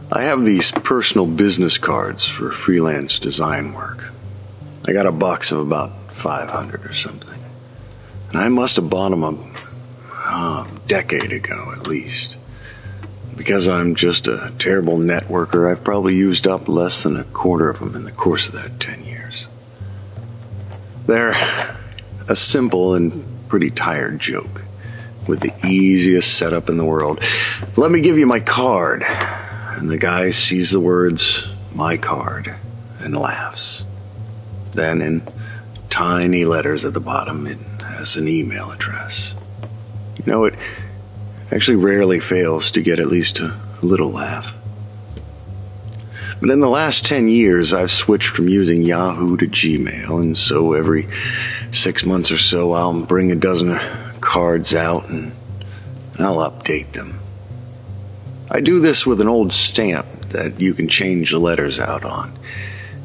I have these personal business cards for freelance design work. I got a box of about 500 or something. And I must have bought them a decade ago at least. Because I'm just a terrible networker, I've probably used up less than a quarter of them in the course of that 10 years. They're a simple and pretty tired joke with the easiest setup in the world. Let me give you my card. And the guy sees the words, "my card," and laughs. Then in tiny letters at the bottom, it has an email address. You know, it actually rarely fails to get at least a little laugh. But in the last 10 years, I've switched from using Yahoo to Gmail, and so every 6 months or so, I'll bring a dozen cards out and I'll update them. I do this with an old stamp that you can change the letters out on.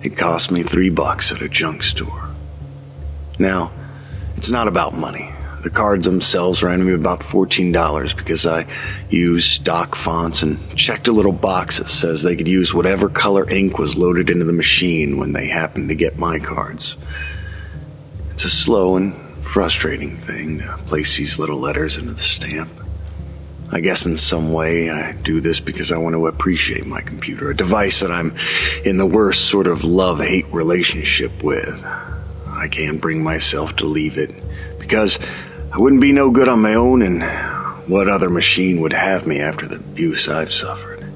It cost me $3 at a junk store. Now, it's not about money. The cards themselves ran me about $14 because I used stock fonts and checked a little box that says they could use whatever color ink was loaded into the machine when they happened to get my cards. It's a slow and frustrating thing to place these little letters into the stamp. I guess in some way I do this because I want to appreciate my computer, a device that I'm in the worst sort of love-hate relationship with. I can't bring myself to leave it because I wouldn't be no good on my own, and what other machine would have me after the abuse I've suffered?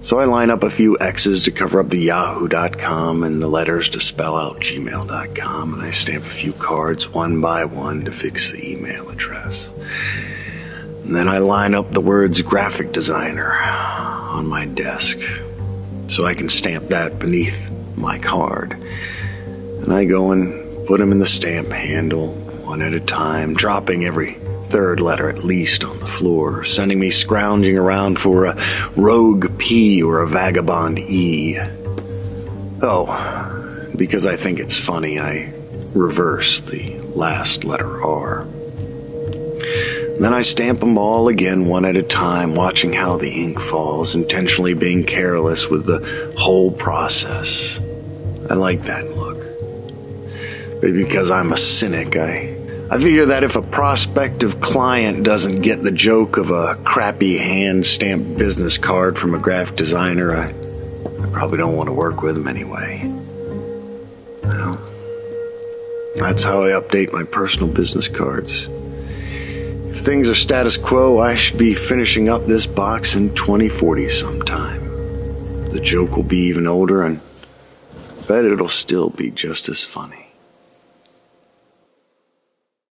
So I line up a few X's to cover up the yahoo.com and the letters to spell out gmail.com, and I stamp a few cards one by one to fix the email address. And then I line up the words graphic designer on my desk so I can stamp that beneath my card. And I go and put them in the stamp handle one at a time, dropping every third letter at least on the floor, sending me scrounging around for a rogue P or a vagabond E. Oh, because I think it's funny, I reverse the last letter R. Then I stamp them all again one at a time, watching how the ink falls, intentionally being careless with the whole process. I like that look. But because I'm a cynic, I figure that if a prospective client doesn't get the joke of a crappy hand-stamped business card from a graphic designer, I probably don't want to work with them anyway. Well, that's how I update my personal business cards. If things are status quo, I should be finishing up this box in 2040 sometime. The joke will be even older, and I bet it'll still be just as funny.